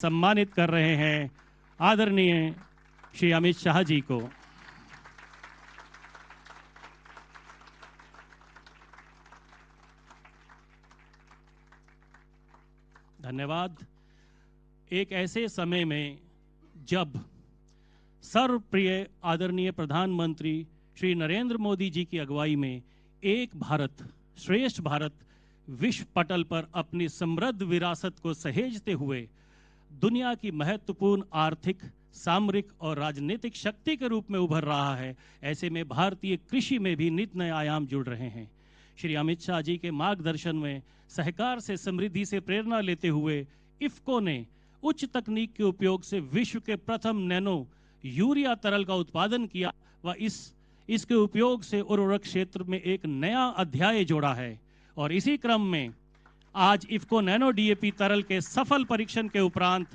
सम्मानित कर रहे हैं आदरणीय श्री अमित शाह जी को। धन्यवाद। एक ऐसे समय में जब सर्वप्रिय आदरणीय प्रधानमंत्री श्री नरेंद्र मोदी जी की अगुवाई में एक भारत श्रेष्ठ भारत विश्व पटल पर अपनी समृद्ध विरासत को सहेजते हुए दुनिया की महत्वपूर्ण आर्थिक, सामरिक और राजनीतिक शक्ति के रूप में उभर रहा है, ऐसे में भारतीय कृषि में भी नित नए आयाम जुड़ रहे हैं। श्री अमित शाह जी के मार्गदर्शन में सहकार से समृद्धि से प्रेरणा लेते हुए इफ्को ने उच्च तकनीक के उपयोग से विश्व के प्रथम नैनो यूरिया तरल का उत्पादन किया व इसके उपयोग से उर्वरक क्षेत्र में एक नया अध्याय जोड़ा है। और इसी क्रम में आज इफ्को नैनो डीएपी तरल के सफल परीक्षण के उपरांत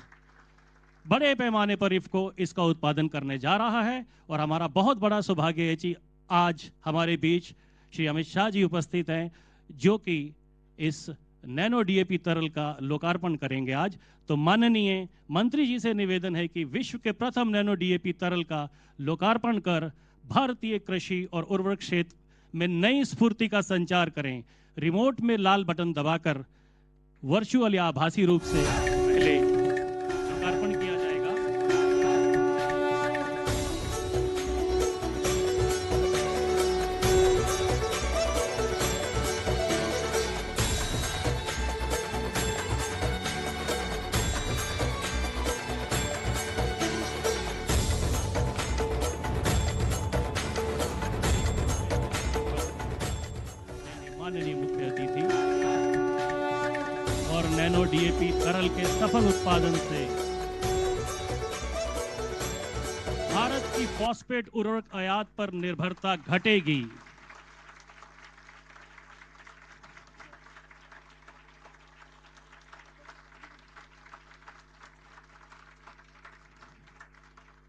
बड़े पैमाने पर इफ्को इसका उत्पादन करने जा रहा है। और हमारा बहुत बड़ा सौभाग्य है कि आज हमारे बीच श्री अमित शाह जी उपस्थित हैं, जो कि इस नैनो डीएपी तरल का लोकार्पण करेंगे आज। तो माननीय मंत्री जी से निवेदन है कि विश्व के प्रथम नैनो डीएपी तरल का लोकार्पण कर भारतीय कृषि और उर्वरक क्षेत्र में नई स्फूर्ति का संचार करें। रिमोट में लाल बटन दबाकर वर्चुअल या आभासी रूप से पहले लोकार्पण किया जाएगा। माननीय मुख्य अतिथि और नैनो डीएपी तरल के सफल उत्पादन से भारत की फॉस्फेट उर्वरक आयात पर निर्भरता घटेगी।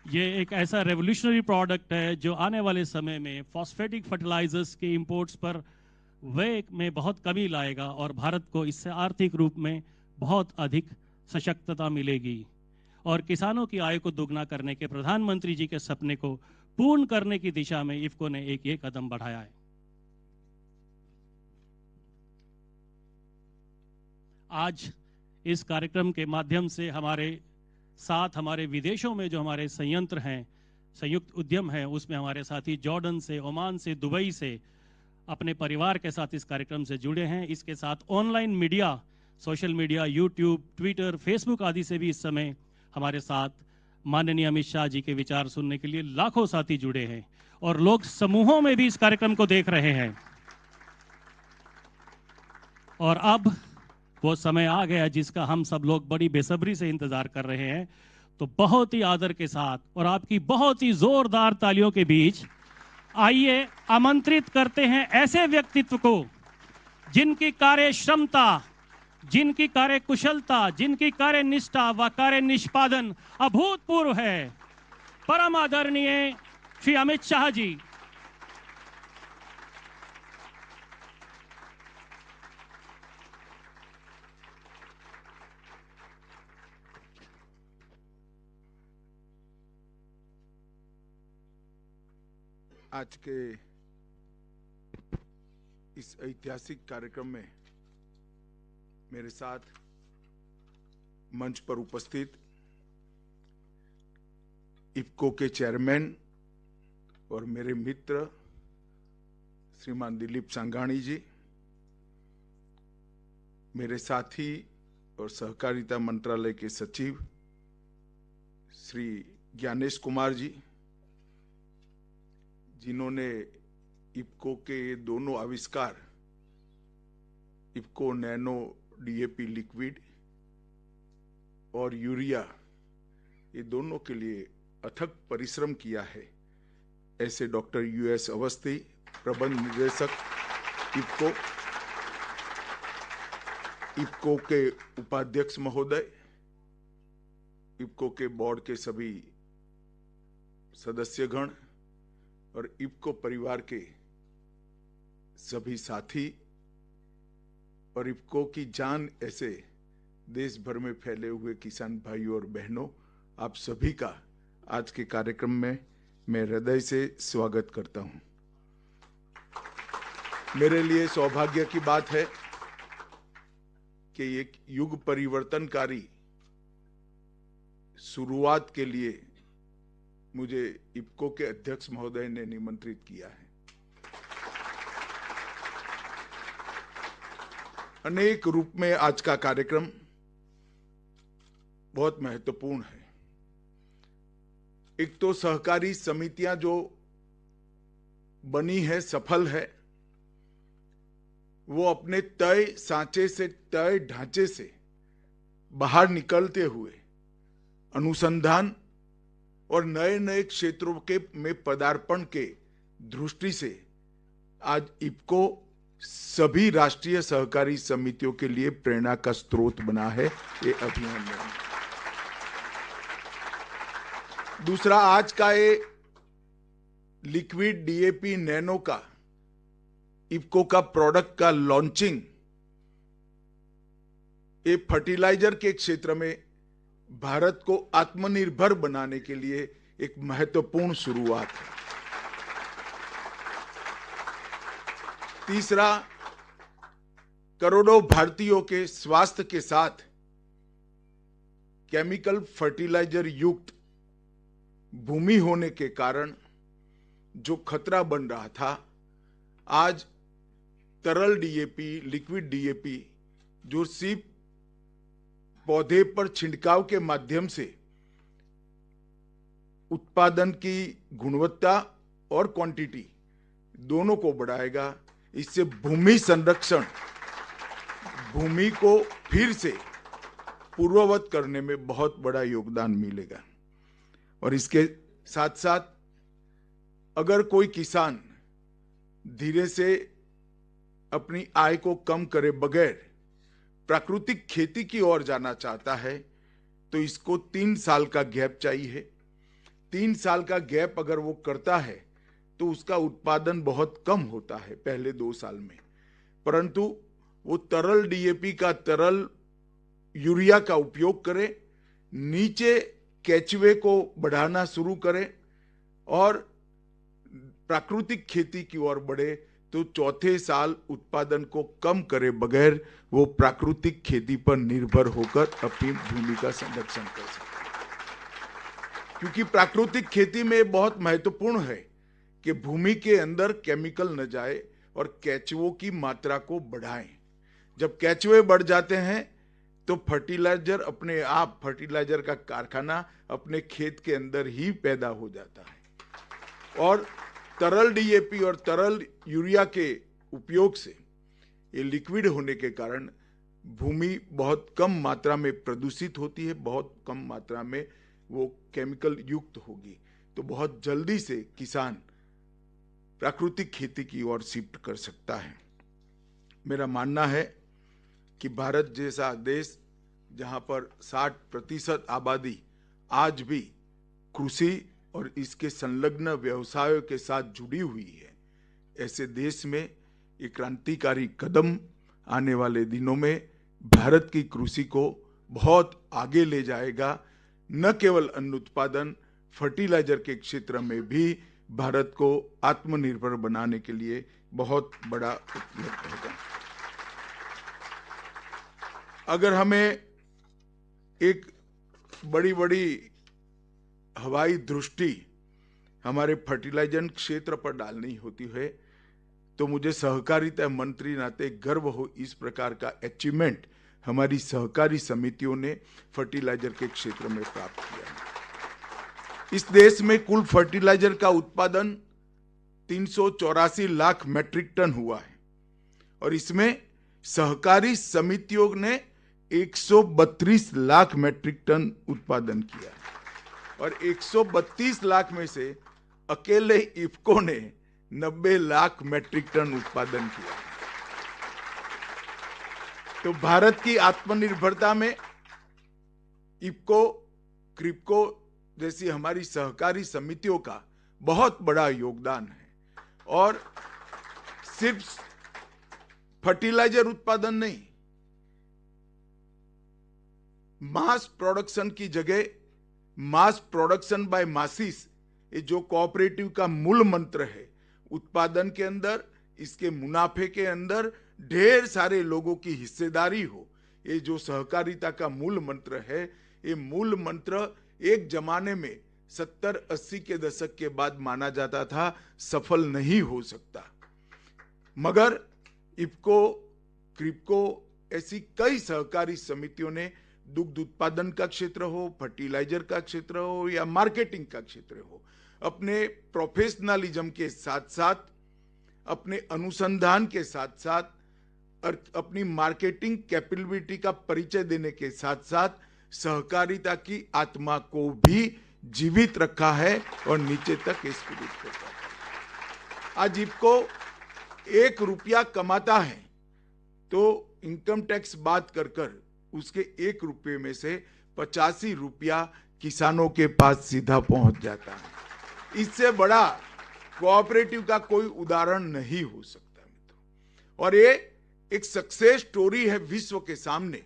ये एक ऐसा रेवोल्यूशनरी प्रोडक्ट है जो आने वाले समय में फॉस्फेटिक फर्टिलाइजर्स के इंपोर्ट्स पर व्यय में बहुत कमी लाएगा और भारत को इससे आर्थिक रूप में बहुत अधिक सशक्तता मिलेगी और किसानों की आय को दोगुना करने के प्रधानमंत्री जी के सपने को पूर्ण करने की दिशा में इफ्को ने एक ये कदम बढ़ाया है। आज इस कार्यक्रम के माध्यम से हमारे साथ हमारे विदेशों में जो हमारे संयंत्र हैं, संयुक्त उद्यम हैं, उसमें हमारे साथी जॉर्डन से, ओमान से, दुबई से अपने परिवार के साथ इस कार्यक्रम से जुड़े हैं। इसके साथ online media, social media, YouTube, Twitter, Facebook आदि से भी इस समय हमारे साथ माननीय अमित शाह जी के विचार सुनने के लिए लाखों साथी जुड़े हैं और लोग समूहों में भी इस कार्यक्रम को देख रहे हैं। और अब वो समय आ गया जिसका हम सब लोग बड़ी बेसब्री से इंतजार कर रहे हैं। तो बहुत ही आदर के साथ और आपकी बहुत ही जोरदार तालियों के बीच आइए आमंत्रित करते हैं ऐसे व्यक्तित्व को जिनकी कार्य क्षमता, जिनकी कार्य कुशलता, जिनकी कार्य निष्ठा व कार्य निष्पादन अभूतपूर्व है। परम आदरणीय श्री अमित शाह जी। आज के इस ऐतिहासिक कार्यक्रम में मेरे साथ मंच पर उपस्थित इफ्को के चेयरमैन और मेरे मित्र श्रीमान दिलीप सांघानी जी, मेरे साथी और सहकारिता मंत्रालय के सचिव श्री ज्ञानेश कुमार जी, जिन्होंने इफ्को के दोनों आविष्कार इफ्को नैनो डीएपी लिक्विड और यूरिया, ये दोनों के लिए अथक परिश्रम किया है, ऐसे डॉक्टर यूएस अवस्थी, प्रबंध निदेशक इफ्को के उपाध्यक्ष महोदय, इफ्को के बोर्ड के सभी सदस्यगण और इफ्को परिवार के सभी साथी और इफ्को की जान ऐसे देश भर में फैले हुए किसान भाइयों और बहनों, आप सभी का आज के कार्यक्रम में मैं हृदय से स्वागत करता हूं। मेरे लिए सौभाग्य की बात है कि एक युग परिवर्तनकारी शुरुआत के लिए मुझे इफ्को के अध्यक्ष महोदय ने निमंत्रित किया है। अनेक रूप में आज का कार्यक्रम बहुत महत्वपूर्ण है। एक तो सहकारी समितियां जो बनी है, सफल है, वो अपने तय सांचे से, तय ढांचे से बाहर निकलते हुए अनुसंधान और नए नए क्षेत्रों के में पदार्पण के दृष्टि से आज इफ्को सभी राष्ट्रीय सहकारी समितियों के लिए प्रेरणा का स्रोत बना है। ये अभिनंदन। दूसरा, आज का ये लिक्विड डीएपी नैनो का इफ्को का प्रोडक्ट का लॉन्चिंग, ये फर्टिलाइजर के क्षेत्र में भारत को आत्मनिर्भर बनाने के लिए एक महत्वपूर्ण शुरुआत है। तीसरा, करोड़ों भारतीयों के स्वास्थ्य के साथ केमिकल फर्टिलाइजर युक्त भूमि होने के कारण जो खतरा बन रहा था, आज तरल डीएपी, लिक्विड डीएपी जो सिर्फ पौधे पर छिड़काव के माध्यम से उत्पादन की गुणवत्ता और क्वांटिटी दोनों को बढ़ाएगा, इससे भूमि संरक्षण, भूमि को फिर से पूर्ववत करने में बहुत बड़ा योगदान मिलेगा। और इसके साथ साथ अगर कोई किसान धीरे से अपनी आय को कम करे बगैर प्राकृतिक खेती की ओर जाना चाहता है तो इसको 3 साल का गैप चाहिए। 3 साल का गैप अगर वो करता है तो उसका उत्पादन बहुत कम होता है पहले 2 साल में, परंतु वो तरल डीएपी का, तरल यूरिया का उपयोग करे, नीचे केचुए को बढ़ाना शुरू करे और प्राकृतिक खेती की ओर बढ़े तो चौथे साल उत्पादन को कम करे बगैर वो प्राकृतिक खेती पर निर्भर होकर अपनी भूमि का संरक्षण कर सकते। क्योंकि प्राकृतिक खेती में बहुत महत्वपूर्ण है कि भूमि के अंदर केमिकल न जाए और केचुओं की मात्रा को बढ़ाएं। जब केचुए बढ़ जाते हैं तो फर्टिलाइजर अपने आप, फर्टिलाइजर का कारखाना अपने खेत के अंदर ही पैदा हो जाता है। और तरल डीएपी और तरल यूरिया के उपयोग से, ये लिक्विड होने के कारण भूमि बहुत कम मात्रा में प्रदूषित होती है, बहुत कम मात्रा में वो केमिकल युक्त होगी, तो बहुत जल्दी से किसान प्राकृतिक खेती की ओर शिफ्ट कर सकता है। मेरा मानना है कि भारत जैसा देश जहां पर 60% आबादी आज भी कृषि और इसके संलग्न व्यवसायों के साथ जुड़ी हुई है, ऐसे देश में ये क्रांतिकारी कदम आने वाले दिनों में भारत की कृषि को बहुत आगे ले जाएगा। न केवल अन्न उत्पादन, फर्टिलाइजर के क्षेत्र में भी भारत को आत्मनिर्भर बनाने के लिए बहुत बड़ा उपलब्ध होगा। अगर हमें एक बड़ी बड़ी हवाई दृष्टि हमारे फर्टिलाइजर क्षेत्र पर डालनी होती है तो मुझे सहकारिता मंत्री नाते गर्व हो इस प्रकार का अचीवमेंट हमारी सहकारी समितियों ने फर्टिलाइजर के क्षेत्र में प्राप्त किया है। इस देश में कुल फर्टिलाइजर का उत्पादन 384 लाख मैट्रिक टन हुआ है और इसमें सहकारी समितियों ने 132 लाख मैट्रिक टन उत्पादन किया है और 132 लाख में से अकेले इफ्को ने 90 लाख मैट्रिक टन उत्पादन किया। तो भारत की आत्मनिर्भरता में इफ्को, क्रिप्को जैसी हमारी सहकारी समितियों का बहुत बड़ा योगदान है। और सिर्फ फर्टिलाइजर उत्पादन नहीं, मास प्रोडक्शन की जगह मास प्रोडक्शन बाय मासिस, ये जो कोऑपरेटिव का मूल मंत्र है, उत्पादन के अंदर, इसके मुनाफे के अंदर ढेर सारे लोगों की हिस्सेदारी हो, ये जो सहकारिता का मूल मंत्र है, ये मूल मंत्र एक जमाने में 70-80 के दशक के बाद माना जाता था सफल नहीं हो सकता, मगर इफको, क्रिप्को ऐसी कई सहकारी समितियों ने दुग्ध उत्पादन का क्षेत्र हो, फर्टिलाइजर का क्षेत्र हो या मार्केटिंग का क्षेत्र हो, अपने प्रोफेशनलिज्म के साथ साथ, अपने अनुसंधान के साथ साथ और अपनी मार्केटिंग कैपेबिलिटी का परिचय देने के साथ साथ सहकारिता की आत्मा को भी जीवित रखा है और नीचे तक स्पिरिट को रखा है। आज इफको 1 रुपया कमाता है तो इनकम टैक्स बात कर उसके 1 रुपये में से 85 रुपया किसानों के पास सीधा पहुंच जाता है। इससे बड़ा कोऑपरेटिव का कोई उदाहरण नहीं हो सकता मित्रों। और ये एक सक्सेस स्टोरी है विश्व के सामने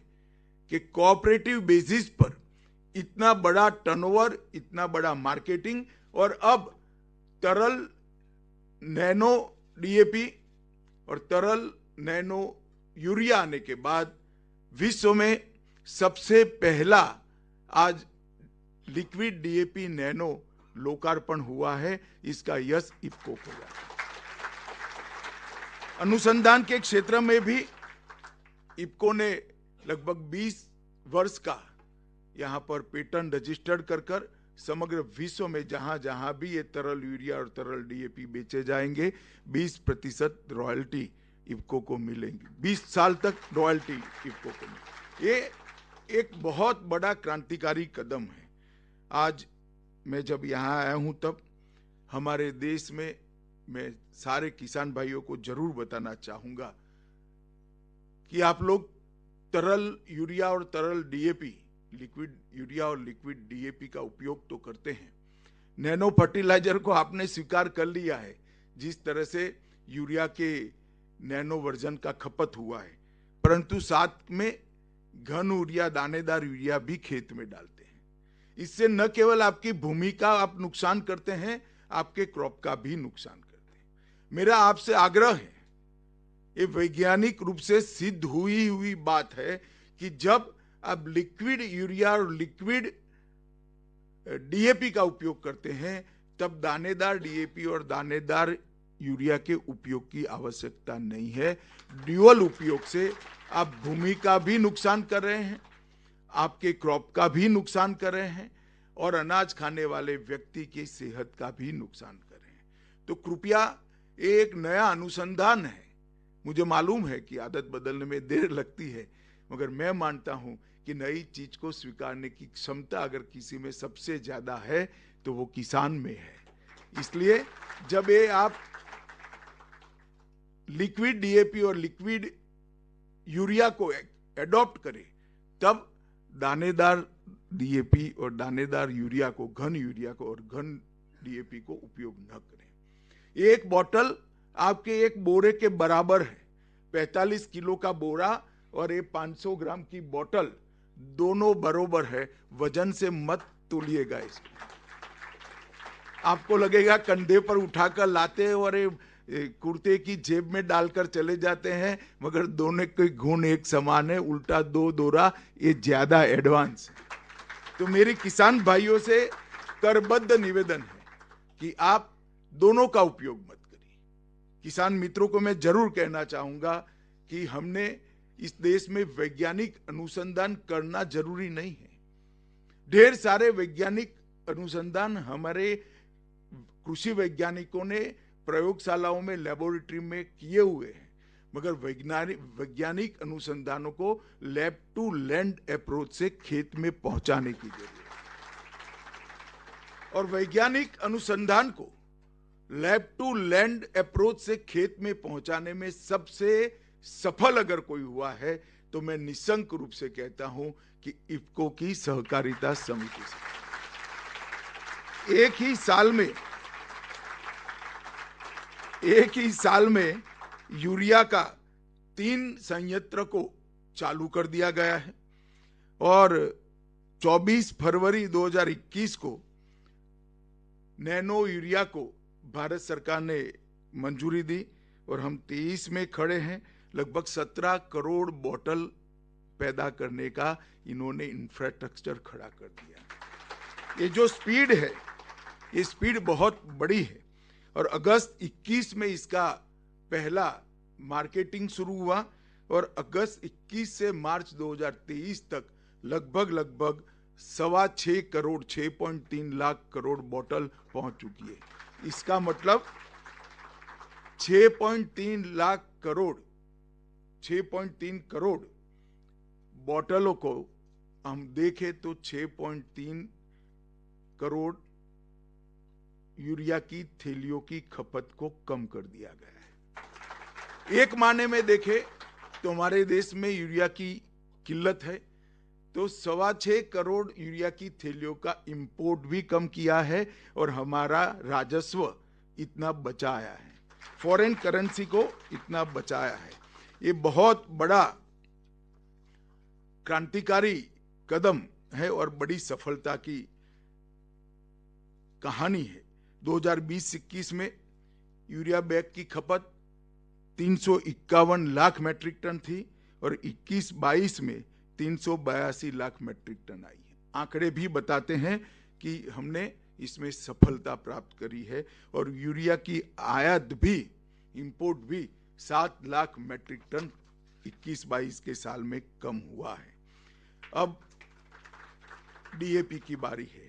कि कोऑपरेटिव बेसिस पर इतना बड़ा टर्नओवर, इतना बड़ा मार्केटिंग, और अब तरल नैनो डीएपी और तरल नैनो यूरिया आने के बाद विश्व में सबसे पहला आज लिक्विड डीएपी नैनो लोकार्पण हुआ है। इसका यश इफको को गया। अनुसंधान के क्षेत्र में भी इफको ने लगभग 20 वर्ष का यहां पर पेटेंट रजिस्टर्ड कर समग्र विश्व में जहां जहां भी ये तरल यूरिया और तरल डीएपी बेचे जाएंगे 20% रॉयल्टी इफको को मिलेंगी। 20 साल तक रॉयल्टी इफको को मिलेगी। ये एक बहुत बड़ा क्रांतिकारी कदम है। आज मैं जब यहाँ आया हूँ तब हमारे देश में मैं सारे किसान भाइयों को जरूर बताना चाहूंगा कि आप लोग तरल यूरिया और तरल डीएपी, लिक्विड यूरिया और लिक्विड डीएपी का उपयोग तो करते हैं। नैनो फर्टिलाइजर को आपने स्वीकार कर लिया है, जिस तरह से यूरिया के नैनो वर्जन का खपत हुआ है, परंतु साथ में घन यूरिया, दानेदार यूरिया भी खेत में डालते हैं। इससे न केवल आपकी भूमि का आप नुकसान करते हैं, आपके क्रॉप का भी नुकसान करते हैं। मेरा आपसे आग्रह है, ये वैज्ञानिक रूप से सिद्ध हुई बात है कि जब आप लिक्विड यूरिया और लिक्विड डीएपी का उपयोग करते हैं तब दानेदार डीएपी और दानेदार यूरिया के उपयोग की आवश्यकता नहीं है। ड्यूअल उपयोग से आप भूमि का भी नुकसान कर रहे हैं, आपके क्रॉप का भी नुकसान कर रहे हैं और अनाज खाने वाले व्यक्ति की सेहत का भी नुकसान कर रहे हैं। तो कृपया एक नया अनुसंधान है। मुझे मालूम है कि आदत बदलने में देर लगती है, मगर मैं मानता हूं कि नई चीज को स्वीकारने की क्षमता अगर किसी में सबसे ज्यादा है तो वो किसान में है। इसलिए जब ये आप लिक्विड डीएपी और लिक्विड यूरिया को एडॉप्ट करें तब दानेदार डीएपी और दानेदार यूरिया को, घन यूरिया को और घन डीएपी को उपयोग न करें। एक बोतल आपके एक बोरे के बराबर है। 45 किलो का बोरा और ये 500 ग्राम की बोतल दोनों बराबर है। वजन से मत तोलिएगा इसको। आपको लगेगा कंधे पर उठाकर लाते हैं और ये कुर्ते की जेब में डालकर चले जाते हैं, मगर दोनों के गुण एक समान है। उल्टा दो दोरा ये ज्यादा एडवांस है। तो मेरे किसान भाइयों से करबद्ध निवेदन है कि आप दोनों का उपयोग मत करिए। किसान मित्रों को मैं जरूर कहना चाहूंगा कि हमने इस देश में वैज्ञानिक अनुसंधान करना जरूरी नहीं है। ढेर सारे वैज्ञानिक अनुसंधान हमारे कृषि वैज्ञानिकों ने प्रयोगशालाओं में, लेबोरेटरी में किए हुए हैं, मगर वैज्ञानिक अनुसंधानों को लैब टू लैंड अप्रोच से खेत में पहुंचाने की जरूरत है। और वैज्ञानिक अनुसंधान को लैब टू लैंड अप्रोच से खेत में पहुंचाने में सबसे सफल अगर कोई हुआ है तो मैं निसंक रूप से कहता हूं कि इफको की सहकारिता समिति से। एक ही साल में यूरिया का 3 संयंत्र को चालू कर दिया गया है। और 24 फरवरी 2021 को नैनो यूरिया को भारत सरकार ने मंजूरी दी और हम 23 में खड़े हैं। लगभग 17 करोड़ बोतल पैदा करने का इन्होंने इंफ्रास्ट्रक्चर खड़ा कर दिया। ये जो स्पीड है, ये स्पीड बहुत बड़ी है। और अगस्त 21 में इसका पहला मार्केटिंग शुरू हुआ और अगस्त 21 से मार्च 2023 तक लगभग 6.25 करोड़ 6.3 लाख करोड़ बोतल पहुंच चुकी है। इसका मतलब 6.3 लाख करोड़ 6.3 करोड़ बोतलों को हम देखें तो 6.3 करोड़ यूरिया की थैलियों की खपत को कम कर दिया गया है। एक मायने में देखें तो हमारे देश में यूरिया की किल्लत है, तो 6.25 करोड़ यूरिया की थैलियों का इंपोर्ट भी कम किया है और हमारा राजस्व इतना बचाया है, फॉरेन करेंसी को इतना बचाया है। ये बहुत बड़ा क्रांतिकारी कदम है और बड़ी सफलता की कहानी है। 2020-21 में यूरिया बैग की खपत 351 लाख मैट्रिक टन थी और 21-22 में 382 लाख मैट्रिक टन आई है। आंकड़े भी बताते हैं कि हमने इसमें सफलता प्राप्त करी है और यूरिया की आयात भी, इंपोर्ट भी 7 लाख मैट्रिक टन 21-22 के साल में कम हुआ है। अब डीएपी की बारी है।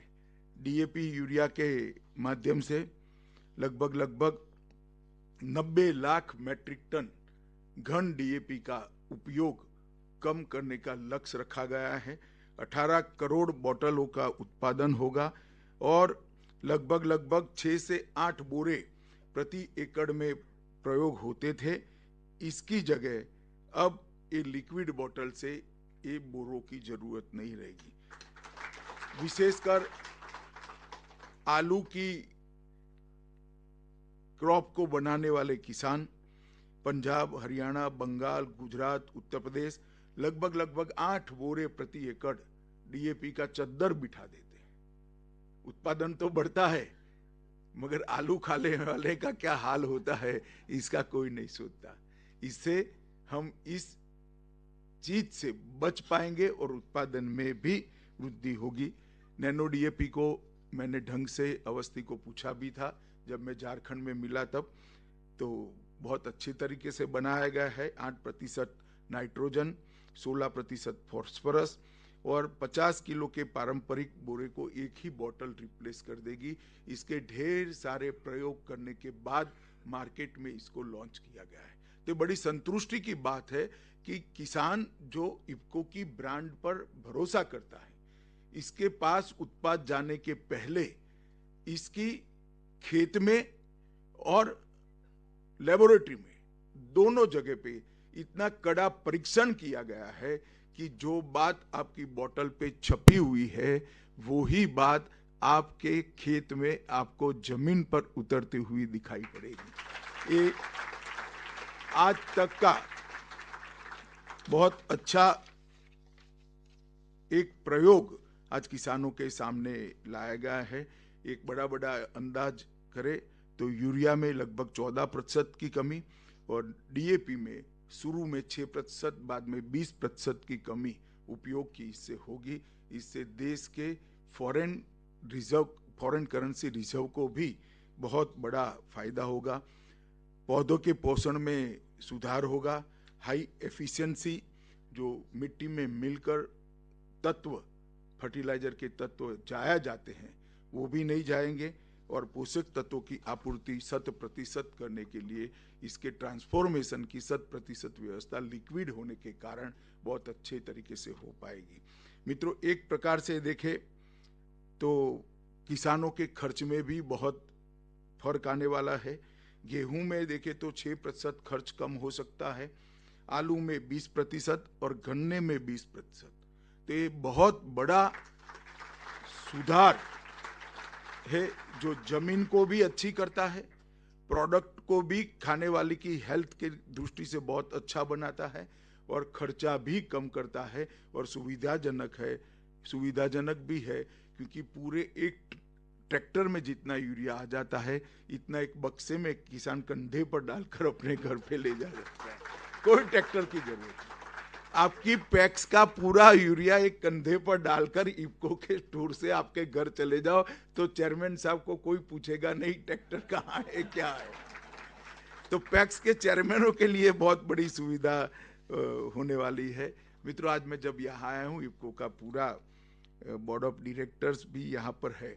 डीएपी यूरिया के माध्यम से लगभग 90 लाख मैट्रिक टन घन डीएपी का उपयोग कम करने का लक्ष्य रखा गया है। 18 करोड़ बोतलों का उत्पादन होगा और लगभग 6 से 8 बोरे प्रति एकड़ में प्रयोग होते थे। इसकी जगह अब ये लिक्विड बोतल से ये बोरों की जरूरत नहीं रहेगी। विशेषकर आलू की क्रॉप को बनाने वाले किसान पंजाब, हरियाणा, बंगाल, गुजरात, उत्तर प्रदेश लगभग 8 बोरे प्रति एकड़ डीएपी का चद्दर बिठा देते हैं। उत्पादन तो बढ़ता है मगर आलू खाने वाले का क्या हाल होता है इसका कोई नहीं सोचता। इससे हम इस चीज से बच पाएंगे और उत्पादन में भी वृद्धि होगी। नैनो डीएपी को मैंने ढंग से अवस्थी को पूछा भी था जब मैं झारखंड में मिला तब, तो बहुत अच्छी तरीके से बनाया गया है। 8% नाइट्रोजन, 16% फॉस्फोरस और 50 किलो के पारंपरिक बोरे को एक ही बोतल रिप्लेस कर देगी। इसके ढेर सारे प्रयोग करने के बाद मार्केट में इसको लॉन्च किया गया है। तो बड़ी संतुष्टि की बात है कि किसान जो इफ्को की ब्रांड पर भरोसा करता है, इसके पास उत्पाद जाने के पहले इसकी खेत में और लेबोरेटरी में दोनों जगह पे इतना कड़ा परीक्षण किया गया है कि जो बात आपकी बोतल पे छपी हुई है वो ही बात आपके खेत में आपको जमीन पर उतरती हुई दिखाई पड़ेगी। ये आज तक का बहुत अच्छा एक प्रयोग आज किसानों के सामने लाया गया है। एक बड़ा अंदाज करे तो यूरिया में लगभग 14% की कमी और डीएपी में शुरू में 6%, बाद में 20% की कमी उपयोग की इससे होगी। इससे देश के फॉरेन करेंसी रिजर्व को भी बहुत बड़ा फायदा होगा। पौधों के पोषण में सुधार होगा। हाई एफिशिएंसी जो मिट्टी में मिलकर तत्व, फर्टिलाइजर के तत्व जाया जाते हैं वो भी नहीं जाएंगे और पोषक तत्वों की आपूर्ति 100% करने के लिए इसके ट्रांसफॉर्मेशन की 100% व्यवस्था लिक्विड होने के कारण बहुत अच्छे तरीके से हो पाएगी। मित्रों, एक प्रकार से देखें तो किसानों के खर्च में भी बहुत फर्क आने वाला है। गेहूं में देखें तो 6% खर्च कम हो सकता है, आलू में 20% और गन्ने में 20%। तो ये बहुत बड़ा सुधार है जो जमीन को भी अच्छी करता है, प्रोडक्ट को भी खाने वाले की हेल्थ के दृष्टि से बहुत अच्छा बनाता है और खर्चा भी कम करता है और सुविधाजनक भी है, क्योंकि पूरे एक ट्रैक्टर में जितना यूरिया आ जाता है इतना एक बक्से में किसान कंधे पर डालकर अपने घर पे ले जा सकता है, कोई ट्रैक्टर की जरूरत नहीं। आपकी पैक्स का पूरा यूरिया एक कंधे पर डालकर इफको के टूर से आपके घर चले जाओ तो चेयरमैन साहब को कोई पूछेगा नहीं ट्रैक्टर कहाँ है क्या है। तो पैक्स के चेयरमैनों के लिए बहुत बड़ी सुविधा होने वाली है। मित्रों, आज मैं जब यहाँ आया हूँ, इफको का पूरा बोर्ड ऑफ डायरेक्टर्स भी यहाँ पर है,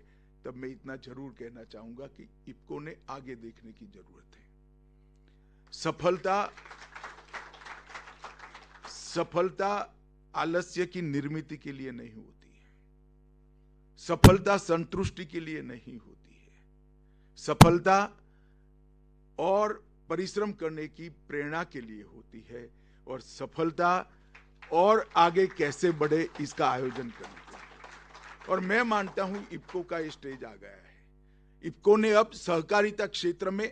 तब मैं इतना जरूर कहना चाहूंगा कि इफको ने आगे देखने की जरूरत है। सफलता आलस्य की निर्मित के लिए नहीं होती है, सफलता संतुष्टि के लिए नहीं होती है, सफलता और परिश्रम करने की प्रेरणा के लिए होती है, और सफलता और आगे कैसे बढ़े इसका आयोजन करने के लिए। और मैं मानता हूं इफको का स्टेज आ गया है। इफको ने अब सहकारिता क्षेत्र में,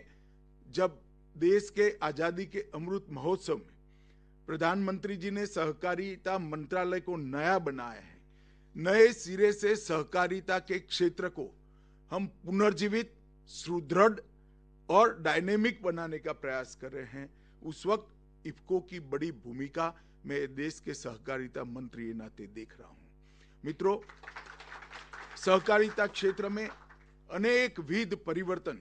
जब देश के आजादी के अमृत महोत्सव में प्रधानमंत्री जी ने सहकारिता मंत्रालय को नया बनाया है, नए सिरे से सहकारिता के क्षेत्र को हम पुनर्जीवित, सुदृढ़ और डायनेमिक बनाने का प्रयास कर रहे हैं। उस वक्त इफको की बड़ी भूमिका मैं देश के सहकारिता मंत्री के नाते देख रहा हूं। मित्रों, सहकारिता क्षेत्र में अनेक विध परिवर्तन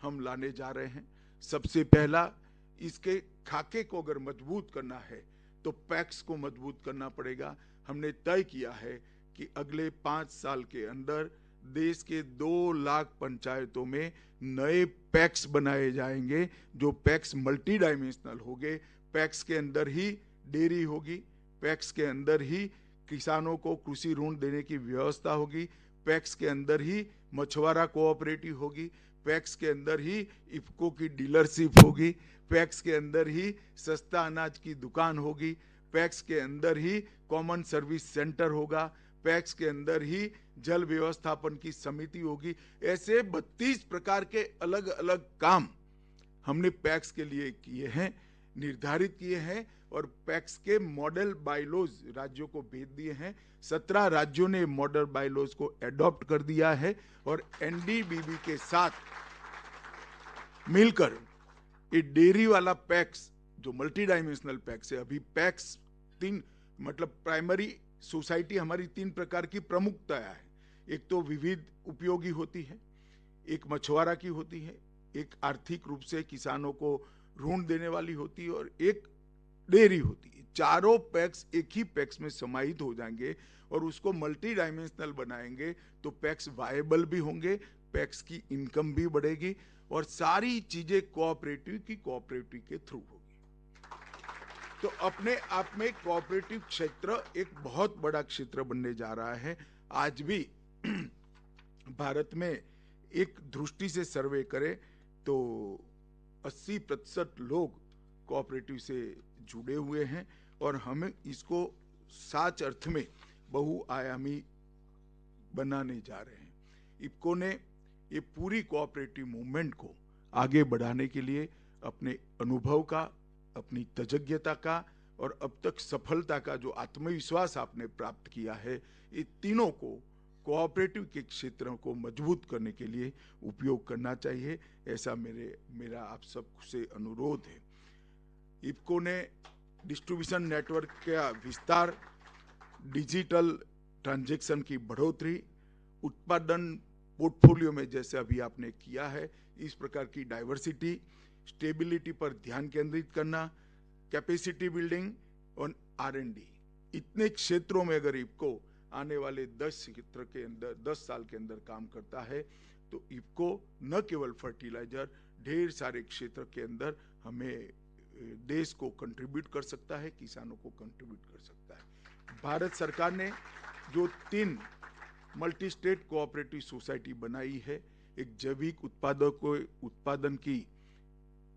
हम लाने जा रहे हैं। सबसे पहला, इसके खाके को अगर मजबूत करना है तो पैक्स को मजबूत करना पड़ेगा। हमने तय किया है कि अगले 5 साल के अंदर देश के 2 लाख पंचायतों में नए पैक्स बनाए जाएंगे, जो पैक्स मल्टी डायमेंशनल होंगे। पैक्स के अंदर ही डेयरी होगी, पैक्स के अंदर ही किसानों को कृषि ऋण देने की व्यवस्था होगी, पैक्स के अंदर ही मछुआरा कोऑपरेटिव होगी, पैक्स के अंदर ही इफको की डीलरशिप होगी, पैक्स के अंदर ही सस्ता अनाज की दुकान होगी, पैक्स के अंदर ही कॉमन सर्विस सेंटर होगा, पैक्स के अंदर ही जल व्यवस्थापन की समिति होगी। ऐसे 32 प्रकार के अलग अलग काम हमने पैक्स के लिए किए हैं, निर्धारित किए हैं, और पैक्स के मॉडल बायलॉज राज्यों को भेज दिए हैं। 17 राज्यों ने मॉडल बायलॉज को एडॉप्ट कर दिया है, और एनडीबीबी के साथ मिलकर ये डेयरी वाला पैक्स जो मल्टी डायमेंशनल पैक्स है, अभी पैक्स 3 मतलब प्राइमरी सोसाइटी हमारी 3 प्रकार की प्रमुखता है। एक तो विविध उपयोगी होती है, एक मछुआरा की होती है, एक आर्थिक रूप से किसानों को ऋण देने वाली होती है, और एक डेयरी होती है। चारों पैक्स एक ही पैक्स में समाहित हो जाएंगे और उसको मल्टी डायमेंशनल बनाएंगे तो पैक्स वायबल भी होंगे, पैक्स की इनकम भी बढ़ेगी, और सारी चीजें कोऑपरेटिव के थ्रू होगी। तो अपने आप में कोऑपरेटिव क्षेत्र एक बहुत बड़ा क्षेत्र बनने जा रहा है। आज भी भारत में एक दृष्टि से सर्वे करें तो 80% लोग कोऑपरेटिव से जुड़े हुए हैं, और हमें इसको सच अर्थ में बहुआयामी बनाने जा रहे हैं। इफको ने ये पूरी कोऑपरेटिव मूवमेंट को आगे बढ़ाने के लिए अपने अनुभव का, अपनी तजज्ञता का, और अब तक सफलता का जो आत्मविश्वास आपने प्राप्त किया है, ये तीनों को कोऑपरेटिव के क्षेत्रों को मजबूत करने के लिए उपयोग करना चाहिए। ऐसा मेरा आप सबसे अनुरोध है। इफको ने डिस्ट्रीब्यूशन नेटवर्क का विस्तार, डिजिटल ट्रांजैक्शन की बढ़ोतरी, उत्पादन पोर्टफोलियो में जैसे अभी आपने किया है, इस प्रकार की डाइवर्सिटी, स्टेबिलिटी पर ध्यान केंद्रित करना, कैपेसिटी बिल्डिंग और R&D, इतने क्षेत्रों में अगर इफको आने वाले 10 साल के अंदर काम करता है तो इफको न केवल फर्टिलाइजर, ढेर सारे क्षेत्र के अंदर हमें देश को कंट्रीब्यूट कर सकता है, किसानों को कंट्रीब्यूट कर सकता है। भारत सरकार ने जो 3 मल्टी स्टेट कोऑपरेटिव सोसाइटी बनाई है, एक जैविक उत्पादों को उत्पादन की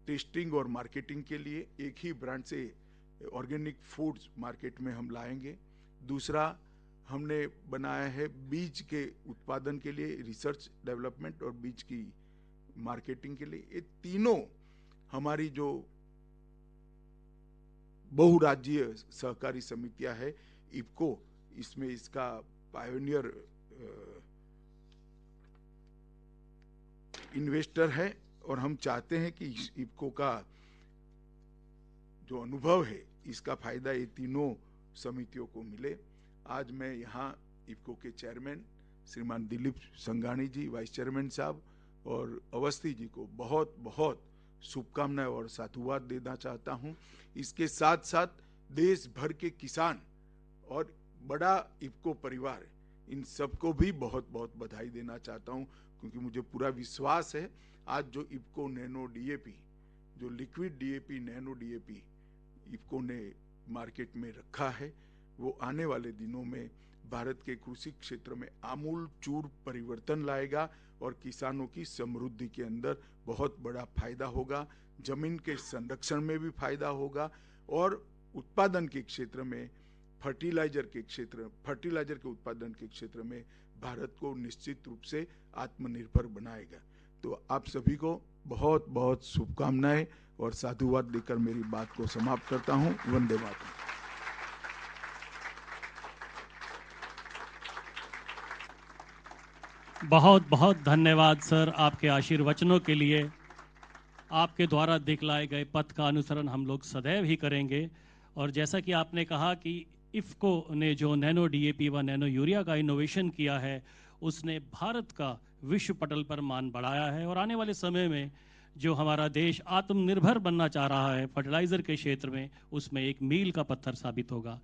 टेस्टिंग और मार्केटिंग के लिए एक ही ब्रांड से ऑर्गेनिक फूड्स मार्केट में हम लाएंगे। दूसरा, हमने बनाया है बीज के उत्पादन के लिए रिसर्च डेवलपमेंट और बीज की मार्केटिंग के लिए। ये तीनों हमारी जो बहुराज्यीय सहकारी समितियां है इफको, इसमें इसका पायोनियर इन्वेस्टर है और हम चाहते हैं कि इस इफको का जो अनुभव है इसका फायदा ये तीनों समितियों को मिले। आज मैं यहाँ इफको के चेयरमैन श्रीमान दिलीप संघानी जी, वाइस चेयरमैन साहब और अवस्थी जी को बहुत बहुत शुभकामनाएं और साधुवाद देना चाहता हूँ। इसके साथ साथ देश भर के किसान और बड़ा इफको परिवार, इन सबको भी बहुत बहुत बधाई देना चाहता हूँ, क्योंकि मुझे पूरा विश्वास है आज जो इफको नैनो डीएपी, जो liquid DAP, nano DAP IFFCO ने मार्केट में रखा है, वो आने वाले दिनों में भारत के कृषि क्षेत्र में आमूल चूर परिवर्तन लाएगा और किसानों की समृद्धि के अंदर बहुत बड़ा फायदा होगा, जमीन के संरक्षण में भी फायदा होगा और उत्पादन के क्षेत्र में, फर्टिलाइजर के उत्पादन के क्षेत्र में भारत को निश्चित रूप से आत्मनिर्भर बनाएगा। तो आप सभी को बहुत बहुत शुभकामनाएं और साधुवाद देकर मेरी बात को समाप्त करता हूं। वंदे मातरम। बहुत बहुत धन्यवाद सर आपके आशीर्वचनों के लिए। आपके द्वारा दिखलाए गए पथ का अनुसरण हम लोग सदैव ही करेंगे। और जैसा कि आपने कहा कि इफको ने जो नैनो डीएपी व नैनो यूरिया का इनोवेशन किया है, उसने भारत का विश्व पटल पर मान बढ़ाया है और आने वाले समय में जो हमारा देश आत्मनिर्भर बनना चाह रहा है फर्टिलाइज़र के क्षेत्र में, उसमें एक मील का पत्थर साबित होगा।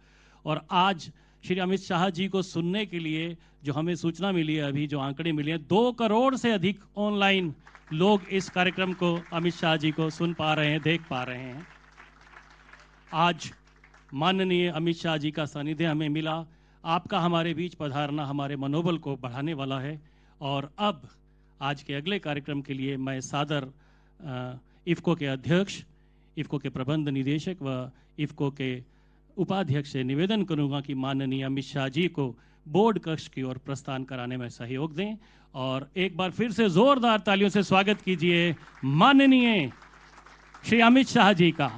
और आज श्री अमित शाह जी को सुनने के लिए जो हमें सूचना मिली है, अभी जो आंकड़े मिले हैं, 2 करोड़ से अधिक ऑनलाइन लोग इस कार्यक्रम को, अमित शाह जी को सुन पा रहे हैं, देख पा रहे हैं। आज माननीय अमित शाह जी का सानिध्य हमें मिला। आपका हमारे बीच पधारना हमारे मनोबल को बढ़ाने वाला है। और अब आज के अगले कार्यक्रम के लिए मैं सादर इफको के अध्यक्ष, इफको के प्रबंध निदेशक व इफको के उपाध्यक्ष से निवेदन करूंगा कि माननीय अमित शाह जी को बोर्ड कक्ष की ओर प्रस्थान कराने में सहयोग दें। और एक बार फिर से जोरदार तालियों से स्वागत कीजिए माननीय श्री अमित शाह जी का।